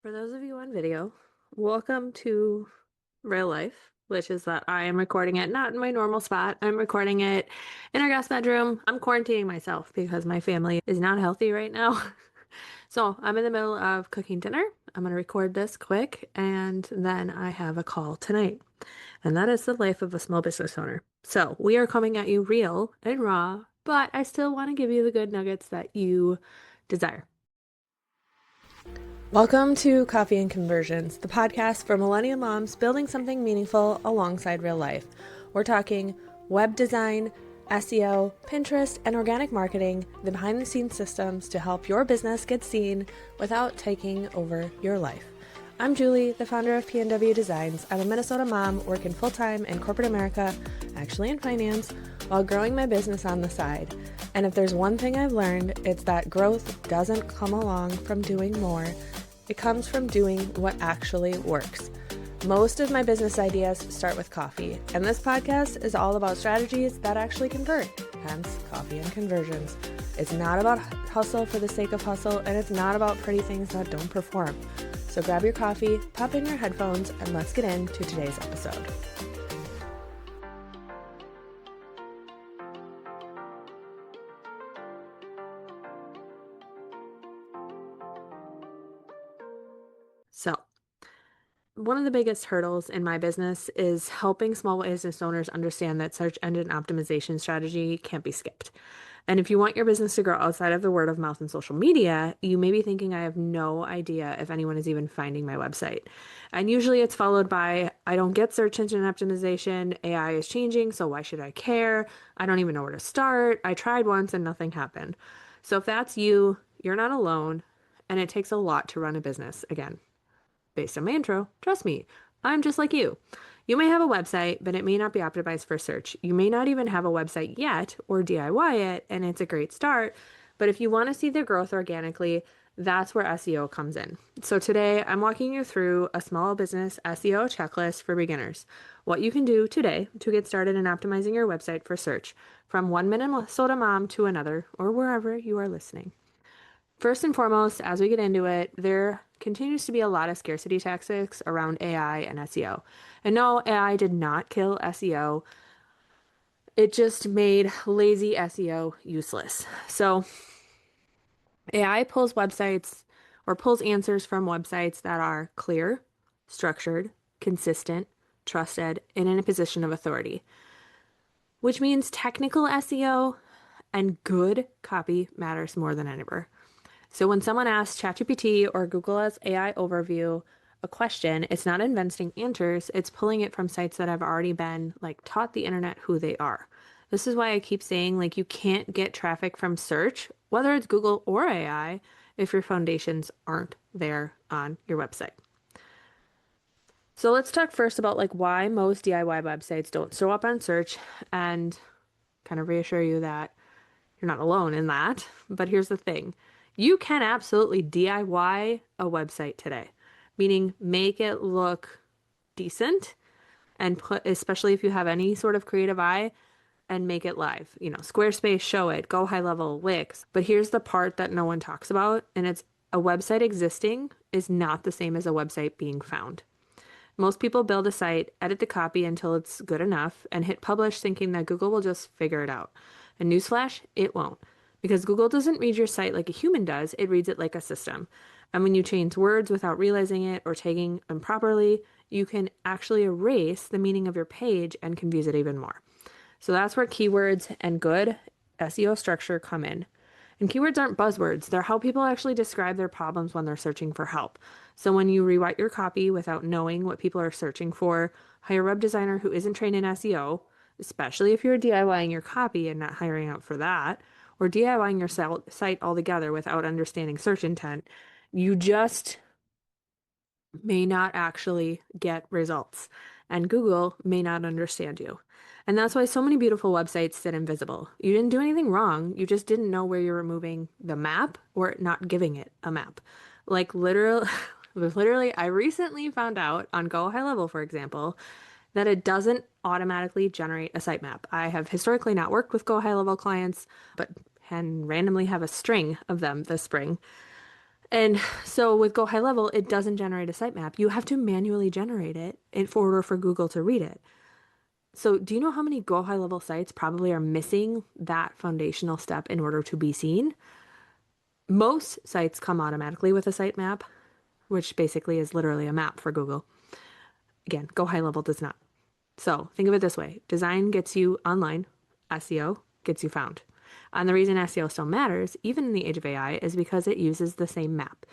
For those of you on video, welcome to real life, which is that I am recording it not in my normal spot. I'm recording it in our guest bedroom. I'm quarantining myself because my family is not healthy right now. So I'm in the middle of cooking dinner. I'm going to record this quick and then I have a call tonight. And that is the life of a small business owner. So we are coming at you real and raw, but I still want to give you the good nuggets that you desire. Welcome to Coffee and Conversions, the podcast for millennial moms building something meaningful alongside real life. We're talking web design, SEO, Pinterest, and organic marketing, the behind the scenes systems to help your business get seen without taking over your life. I'm Julie, the founder of PNW Designs. I'm a Minnesota mom working full-time in corporate America, actually in finance, while growing my business on the side. And if there's one thing I've learned, it's that growth doesn't come along from doing more. It comes from doing what actually works. Most of my business ideas start with coffee, and this podcast is all about strategies that actually convert, hence coffee and conversions. It's not about hustle for the sake of hustle, and it's not about pretty things that don't perform. So grab your coffee, pop in your headphones, and let's get into today's episode. So, one of the biggest hurdles in my business is helping small business owners understand that search engine optimization strategy can't be skipped. And if you want your business to grow outside of the word of mouth and social media, you may be thinking, I have no idea if anyone is even finding my website. And usually it's followed by, I don't get search engine optimization. AI is changing, so why should I care? I don't even know where to start. I tried once and nothing happened. So if that's you, you're not alone. And it takes a lot to run a business. Again, based on my intro, trust me, I'm just like you. You may have a website, but it may not be optimized for search. You may not even have a website yet or DIY it, and it's a great start. But if you want to see the growth organically, that's where SEO comes in. So today I'm walking you through a small business SEO checklist for beginners. What you can do today to get started in optimizing your website for search, from one Minnesota mom to another, or wherever you are listening. First and foremost, as we get into it, there continues to be a lot of scarcity tactics around AI and SEO. And no, AI did not kill SEO. It just made lazy SEO useless. So AI pulls websites or pulls answers from websites that are clear, structured, consistent, trusted, and in a position of authority, which means technical SEO and good copy matters more than ever. So when someone asks ChatGPT or Google as AI overview a question, it's not inventing answers, it's pulling it from sites that have already been taught the internet who they are. This is why I keep saying you can't get traffic from search, whether it's Google or AI, if your foundations aren't there on your website. So let's talk first about why most DIY websites don't show up on search and kind of reassure you that you're not alone in that. But here's the thing. You can absolutely DIY a website today, meaning make it look decent and put, especially if you have any sort of creative eye, and make it live. Squarespace, show it, go high level, Wix. But here's the part that no one talks about, and it's a website existing is not the same as a website being found. Most people build a site, edit the copy until it's good enough, and hit publish thinking that Google will just figure it out. And newsflash, it won't. Because Google doesn't read your site like a human does, it reads it like a system. And when you change words without realizing it or tagging them properly, you can actually erase the meaning of your page and confuse it even more. So that's where keywords and good SEO structure come in. And keywords aren't buzzwords. They're how people actually describe their problems when they're searching for help. So when you rewrite your copy without knowing what people are searching for, hire a web designer who isn't trained in SEO, especially if you're DIYing your copy and not hiring out for that, or DIYing your site altogether without understanding search intent, you just may not actually get results. And Google may not understand you. And that's why so many beautiful websites sit invisible. You didn't do anything wrong. You just didn't know where you're removing the map or not giving it a map. Literally, I recently found out on Go High Level, for example, that it doesn't automatically generate a sitemap. I have historically not worked with Go High Level clients, but can randomly have a string of them this spring. And so with Go High Level, it doesn't generate a sitemap. You have to manually generate it in order for Google to read it. So do you know how many Go High Level sites probably are missing that foundational step in order to be seen? Most sites come automatically with a sitemap, which basically is literally a map for Google. Again, Go High Level does not. So think of it this way. Design gets you online, SEO gets you found. And the reason SEO still matters, even in the age of AI, is because it uses the same map.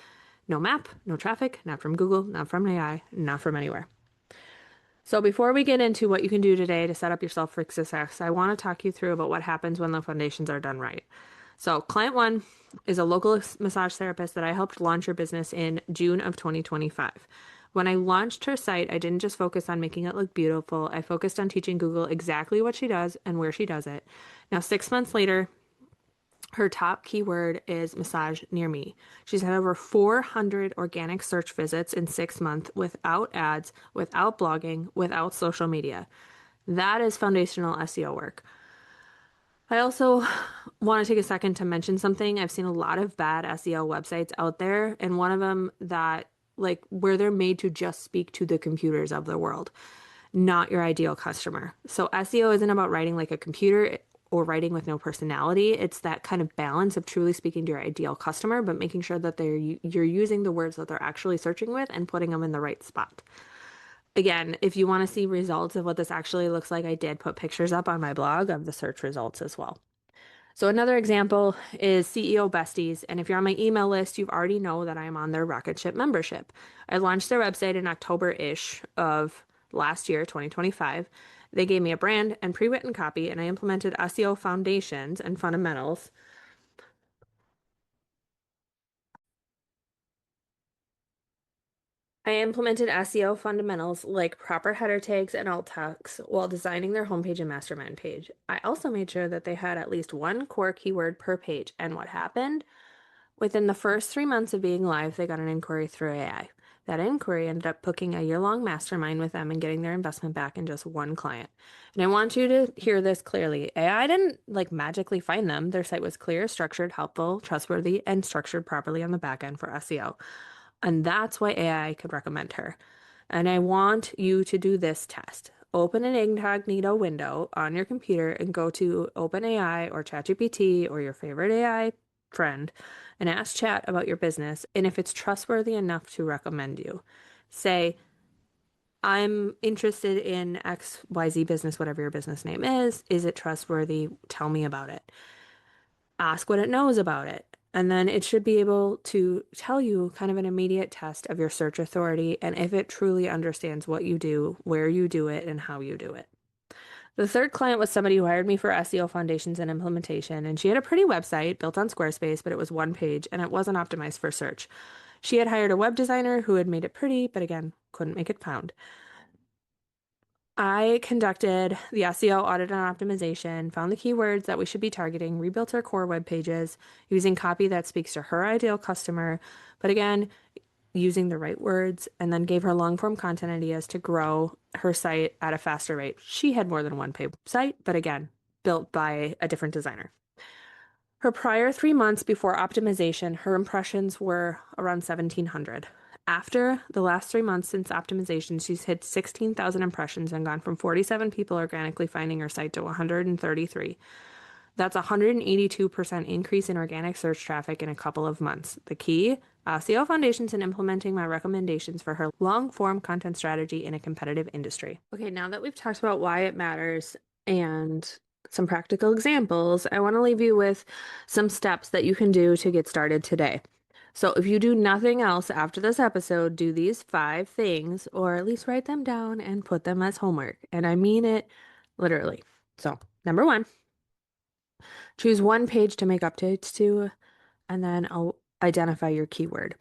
No map, no traffic, not from Google, not from AI, not from anywhere. So before we get into what you can do today to set up yourself for success, I want to talk you through about what happens when the foundations are done right. So client one is a local massage therapist that I helped launch her business in June of 2025. When I launched her site, I didn't just focus on making it look beautiful. I focused on teaching Google exactly what she does and where she does it. Now, 6 months later, her top keyword is massage near me. She's had over 400 organic search visits in 6 months without ads, without blogging, without social media. That is foundational SEO work. I also want to take a second to mention something. I've seen a lot of bad SEO websites out there, and one of them that, like, where they're made to just speak to the computers of the world, not your ideal customer. So SEO isn't about writing like a computer or writing with no personality. It's that kind of balance of truly speaking to your ideal customer, but making sure that you're using the words that they're actually searching with and putting them in the right spot. Again, if you want to see results of what this actually looks like, I did put pictures up on my blog of the search results as well. So another example is CEO Besties, and if you're on my email list, you already know that I'm on their Rocket Ship membership. I launched their website in October-ish of last year, 2025. They gave me a brand and pre-written copy, and I implemented SEO foundations and fundamentals. I implemented SEO fundamentals like proper header tags and alt text while designing their homepage and mastermind page. I also made sure that they had at least one core keyword per page. And what happened? Within the first 3 months of being live, they got an inquiry through AI. That inquiry ended up booking a year-long mastermind with them and getting their investment back in just one client. And I want you to hear this clearly. AI didn't like magically find them. Their site was clear, structured, helpful, trustworthy, and structured properly on the back end for SEO. And that's why AI could recommend her. And I want you to do this test. Open an incognito window on your computer and go to OpenAI or ChatGPT or your favorite AI friend and ask Chat about your business and if it's trustworthy enough to recommend you. Say, I'm interested in XYZ business, whatever your business name is. Is it trustworthy? Tell me about it. Ask what it knows about it. And then it should be able to tell you kind of an immediate test of your search authority and if it truly understands what you do, where you do it, and how you do it. The third client was somebody who hired me for SEO foundations and implementation, and she had a pretty website built on Squarespace, but it was one page and it wasn't optimized for search. She had hired a web designer who had made it pretty, but again, couldn't make it found. I conducted the SEO audit and optimization, found the keywords that we should be targeting, rebuilt our core web pages using copy that speaks to her ideal customer, but again, using the right words, and then gave her long form content ideas to grow her site at a faster rate. She had more than one paid site, but again, built by a different designer. Her prior 3 months before optimization, her impressions were around 1,700. After the last 3 months since optimization, she's hit 16,000 impressions and gone from 47 people organically finding her site to 133. That's a 182% increase in organic search traffic in a couple of months. The key, SEO Foundations and implementing my recommendations for her long form content strategy in a competitive industry. Okay, now that we've talked about why it matters and some practical examples, I want to leave you with some steps that you can do to get started today. So if you do nothing else after this episode, do these 5 things, or at least write them down and put them as homework. And I mean it literally. So, number one, choose one page to make updates to, and then I'll identify your keyword.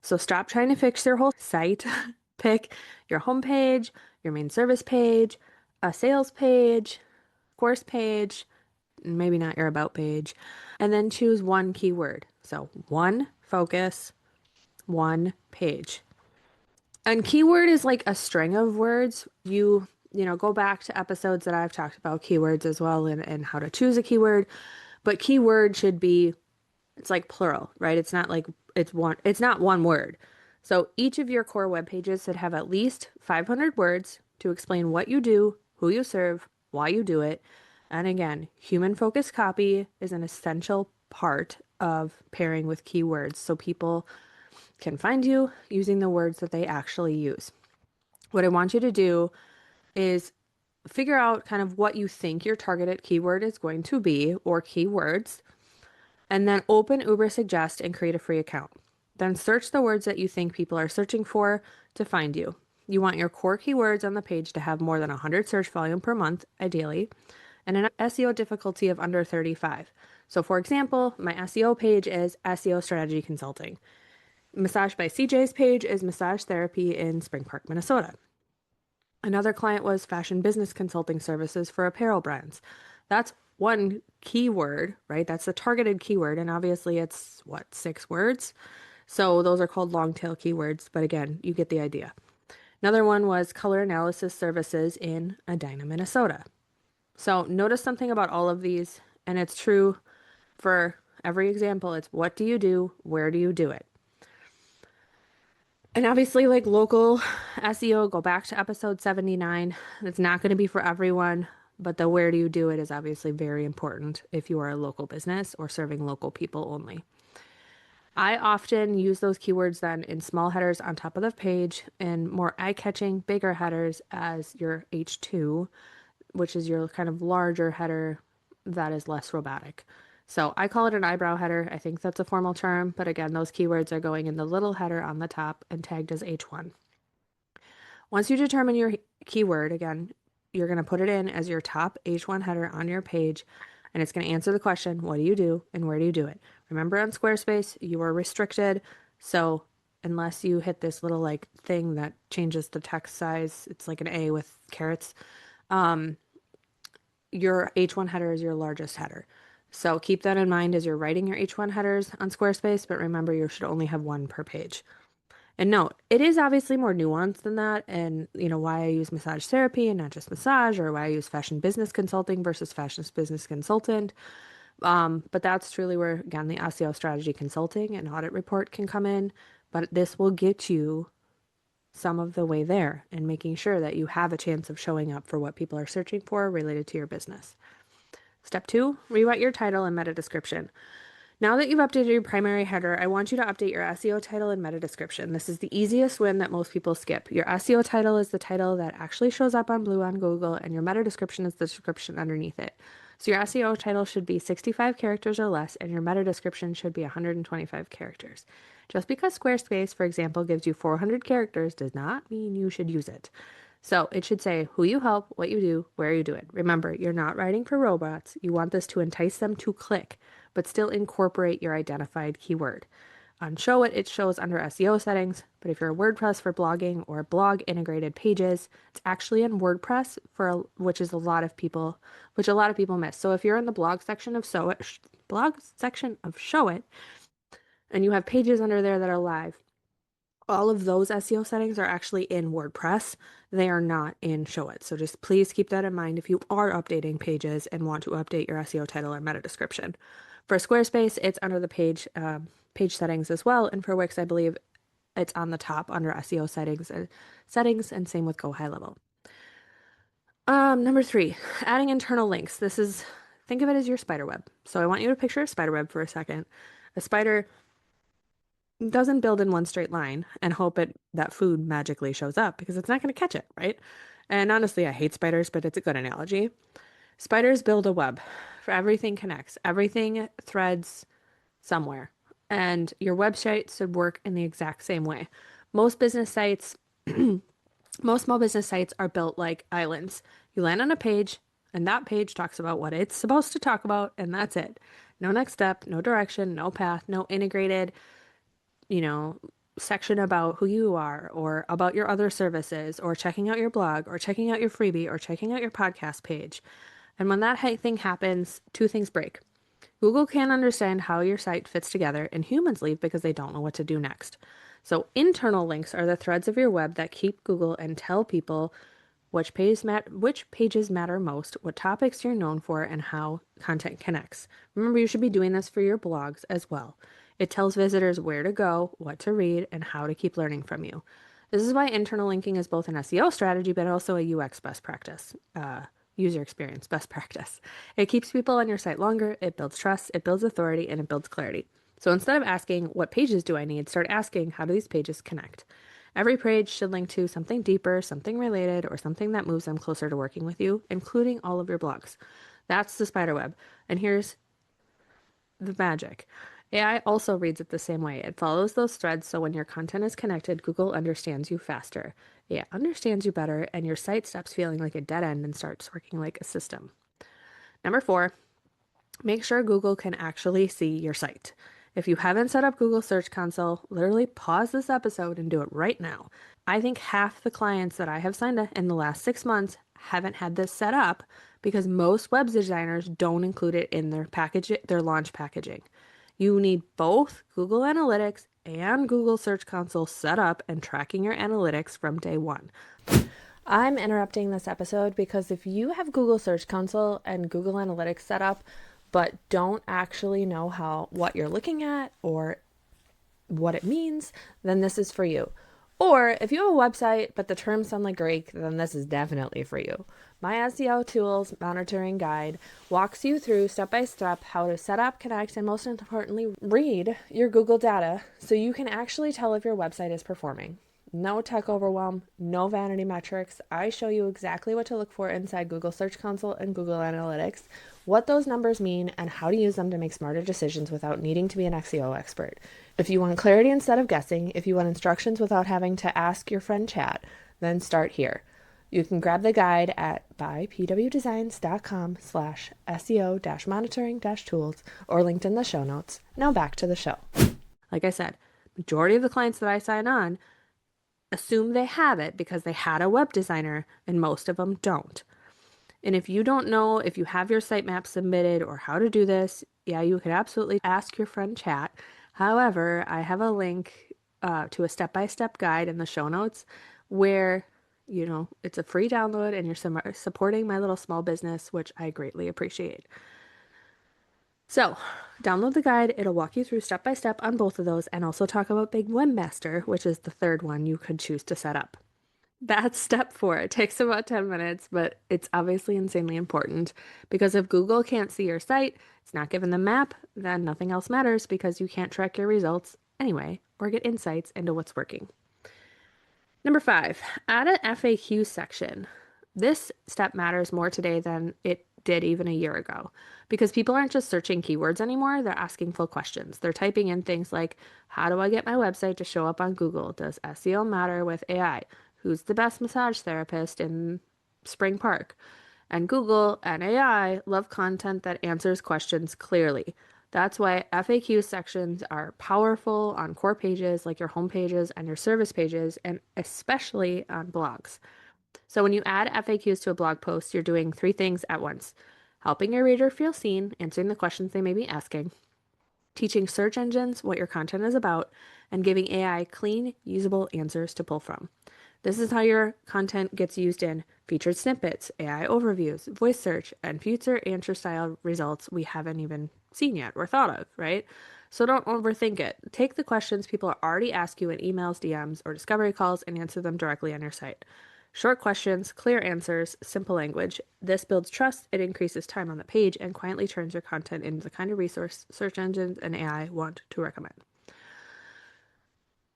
So stop trying to fix your whole site. Pick your home page, your main service page, a sales page, course page, maybe not your about page, and then choose one keyword. So one focus, one page. And keyword is like a string of words. You know, go back to episodes that I've talked about keywords as well and how to choose a keyword. But keyword should be It's like plural, right? It's not like it's not one word. So each of your core web pages should have at least 500 words to explain what you do, who you serve, why you do it. And again, human focused copy is an essential part of pairing with keywords so people can find you using the words that they actually use. What I want you to do is figure out kind of what you think your targeted keyword is going to be or keywords, and then open Uber Suggest and create a free account. Then search the words that you think people are searching for to find you. You want your core keywords on the page to have more than 100 search volume per month, ideally, and an SEO difficulty of under 35. So, for example, my SEO page is SEO Strategy Consulting. Massage by CJ's page is Massage Therapy in Spring Park, Minnesota. Another client was Fashion Business Consulting Services for apparel brands. That's one keyword, right? That's the targeted keyword. And obviously it's what, 6 words? So those are called long tail keywords. But again, you get the idea. Another one was Color Analysis Services in Edina, Minnesota. So notice something about all of these, and it's true for every example. It's what do you do? Where do you do it? And obviously, like local SEO, go back to episode 79. It's not going to be for everyone, but the where do you do it is obviously very important if you are a local business or serving local people only. I often use those keywords then in small headers on top of the page and more eye-catching, bigger headers as your H2, which is your kind of larger header that is less robotic. So I call it an eyebrow header. I think that's a formal term, but again, those keywords are going in the little header on the top and tagged as H1. Once you determine your keyword, again, you're going to put it in as your top H1 header on your page, and it's going to answer the question, what do you do and where do you do it? Remember on Squarespace, you are restricted. So unless you hit this little like thing that changes the text size, it's like an A with carrots. Your H1 header is your largest header. So keep that in mind as you're writing your H1 headers on Squarespace, but remember you should only have one per page. And note, it is obviously more nuanced than that, and why I use massage therapy and not just massage, or why I use fashion business consulting versus fashion business consultant. But that's truly where, again, the SEO strategy consulting and audit report can come in. But this will get you some of the way there and making sure that you have a chance of showing up for what people are searching for related to your business. Step 2, rewrite your title and meta description. Now that you've updated your primary header, I want you to update your SEO title and meta description. This is the easiest win that most people skip. Your SEO title is the title that actually shows up on Blue on Google, and your meta description is the description underneath it. So your SEO title should be 65 characters or less, and your meta description should be 125 characters. Just because Squarespace, for example, gives you 400 characters does not mean you should use it. So it should say who you help, what you do, where you do it. Remember, you're not writing for robots. You want this to entice them to click, but still incorporate your identified keyword. On Show It, it shows under SEO settings, but if you're a WordPress for blogging or blog integrated pages, it's actually in WordPress which a lot of people miss. So if you're in the blog section of Show It, and you have pages under there that are live, all of those SEO settings are actually in WordPress. They are not in Show It. So just please keep that in mind if you are updating pages and want to update your SEO title or meta description. For Squarespace, it's under the page settings as well. And for Wix, I believe it's on the top under SEO settings, and same with Go High Level. Number 3, adding internal links. Think of it as your spider web. So I want you to picture a spider web for a second. A spider doesn't build in one straight line and hope that food magically shows up, because it's not going to catch it, right? And honestly, I hate spiders, but it's a good analogy. Spiders build a web. For everything connects. Everything threads somewhere. And your website should work in the exact same way. Most business sites, most small business sites are built like islands. You land on a page, and that page talks about what it's supposed to talk about, and that's it. No next step, no direction, no path, no integrated section about who you are or about your other services or checking out your blog or checking out your freebie or checking out your podcast page. And when that thing happens, 2 things break. Google can't understand how your site fits together, and humans leave because they don't know what to do next. So internal links are the threads of your web that keep Google and tell people which pages matter most, what topics you're known for, and how content connects. Remember, you should be doing this for your blogs as well. It tells visitors where to go, what to read, and how to keep learning from you. This is why internal linking is both an SEO strategy, but also a UX best practice, user experience best practice. It keeps people on your site longer, it builds trust, it builds authority, and it builds clarity. So instead of asking, what pages do I need, start asking, how do these pages connect? Every page should link to something deeper, something related, or something that moves them closer to working with you, including all of your blogs. That's the spider web. And here's the magic. AI also reads it the same way. It follows those threads, so when your content is connected, Google understands you faster. It understands you better, and your site stops feeling like a dead end and starts working like a system. Number 4, make sure Google can actually see your site. If you haven't set up Google Search Console, literally pause this episode and do it right now. I think half the clients that I have signed up in the last 6 months haven't had this set up because most web designers don't include it in their package, their launch packaging. You need both Google Analytics and Google Search Console set up and tracking your analytics from day one. I'm interrupting this episode because if you have Google Search Console and Google Analytics set up, but don't actually know what you're looking at or what it means, then this is for you. Or if you have a website, but the terms sound like Greek, then this is definitely for you. My SEO Tools Monitoring Guide walks you through step by step how to set up, connect, and most importantly, read your Google data so you can actually tell if your website is performing. No tech overwhelm, no vanity metrics. I show you exactly what to look for inside Google Search Console and Google Analytics, what those numbers mean, and how to use them to make smarter decisions without needing to be an SEO expert. If you want clarity instead of guessing, if you want instructions without having to ask your friend chat, then start here. You can grab the guide at buypwdesigns.com/SEO-monitoring-tools or linked in the show notes. Now back to the show. Like I said, majority of the clients that I sign on assume they have it because they had a web designer, and most of them don't. And if you don't know if you have your sitemap submitted or how to do this, yeah, you could absolutely ask your friend chat. However, I have a link to a step-by-step guide in the show notes where, it's a free download and you're supporting my little small business, which I greatly appreciate. So, download the guide. It'll walk you through step by step on both of those and also talk about Big Webmaster, which is the third one you could choose to set up. That's step 4. It takes about 10 minutes, but it's obviously insanely important because if Google can't see your site, it's not given the map, then nothing else matters because you can't track your results anyway or get insights into what's working. Number 5, add an FAQ section. This step matters more today than it did even a year ago because people aren't just searching keywords anymore. They're asking full questions. They're typing in things like, how do I get my website to show up on Google? Does SEO matter with AI? Who's the best massage therapist in Spring Park? And Google and AI love content that answers questions clearly. That's why FAQ sections are powerful on core pages like your home pages and your service pages, and especially on blogs. So when you add FAQs to a blog post, you're doing 3 things at once: helping your reader feel seen, answering the questions they may be asking, teaching search engines what your content is about, and giving AI clean, usable answers to pull from. This is how your content gets used in featured snippets, AI overviews, voice search, and future answer style results we haven't even seen yet or thought of, right? So don't overthink it. Take the questions people already ask you in emails, DMs, or discovery calls and answer them directly on your site. Short questions, clear answers, simple language. This builds trust, it increases time on the page, and quietly turns your content into the kind of resource search engines and AI want to recommend.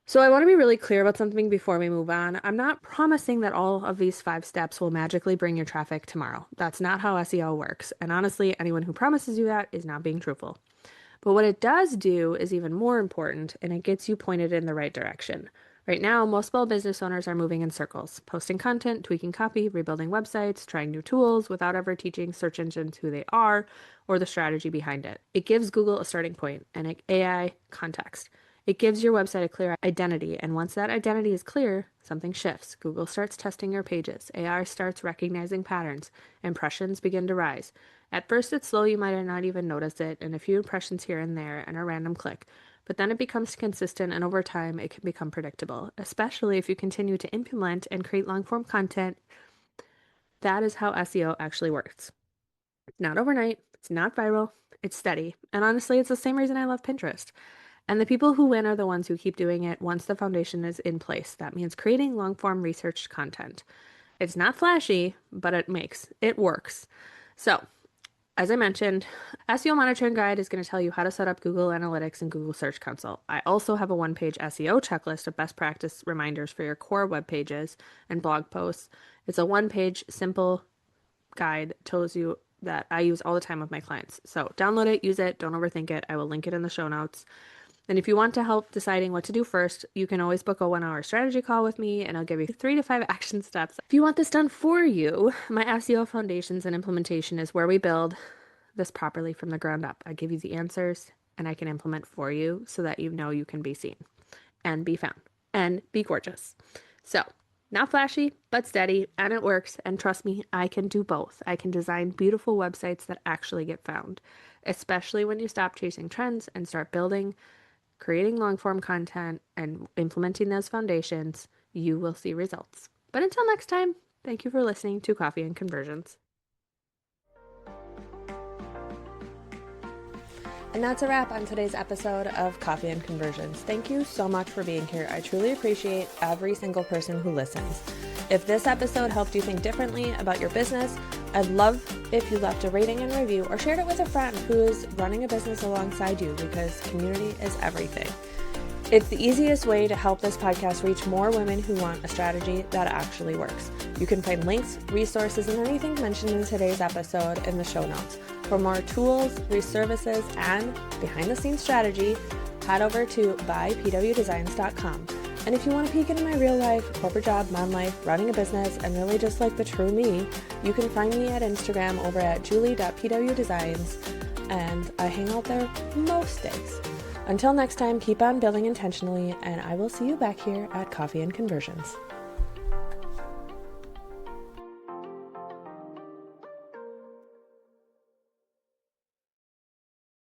So I want to be really clear about something before we move on. I'm not promising that all of these 5 steps will magically bring your traffic tomorrow. That's not how SEO works. And honestly, anyone who promises you that is not being truthful. But what it does do is even more important, and it gets you pointed in the right direction. Right now, most small business owners are moving in circles, posting content, tweaking copy, rebuilding websites, trying new tools without ever teaching search engines who they are or the strategy behind it. It gives Google a starting point and an AI context. It gives your website a clear identity, and once that identity is clear, something shifts. Google starts testing your pages. AI starts recognizing patterns. Impressions begin to rise. At first, it's slow, you might not even notice it, and a few impressions here and there, and a random click. But then it becomes consistent, and over time, it can become predictable, especially if you continue to implement and create long-form content That is how SEO actually works. It's not overnight, it's not viral, it's steady. And honestly, it's the same reason I love Pinterest. And the people who win are the ones who keep doing it once the foundation is in place. That means creating long form research content. It's not flashy, but it works. So, as I mentioned, SEO Monitoring Guide is going to tell you how to set up Google Analytics and Google Search Console. I also have a one-page SEO checklist of best practice reminders for your core web pages and blog posts. It's a one-page simple guide, tells you that I use all the time with my clients. So download it, use it, don't overthink it. I will link it in the show notes. And if you want to help deciding what to do first, you can always book a 1-hour strategy call with me and I'll give you 3 to 5 action steps. If you want this done for you, my SEO Foundations and Implementation is where we build this properly from the ground up. I give you the answers and I can implement for you so that you know you can be seen and be found and be gorgeous. So, not flashy, but steady, and it works. And trust me, I can do both. I can design beautiful websites that actually get found, especially when you stop chasing trends and start building, creating long form content, and implementing those foundations. You will see results. But until next time, thank you for listening to Coffee and Conversions. And that's a wrap on today's episode of Coffee and Conversions. Thank you so much for being here. I truly appreciate every single person who listens. If this episode helped you think differently about your business, I'd love if you left a rating and review or shared it with a friend who is running a business alongside you, because community is everything. It's the easiest way to help this podcast reach more women who want a strategy that actually works. You can find links, resources, and anything mentioned in today's episode in the show notes. For more tools, services, and behind-the-scenes strategy, head over to buypwdesigns.com. And if you want to peek into my real life, corporate job, mom life, running a business, and really just like the true me, you can find me at Instagram over at julie.pwdesigns, and I hang out there most days. Until next time, keep on building intentionally, and I will see you back here at Coffee and Conversions.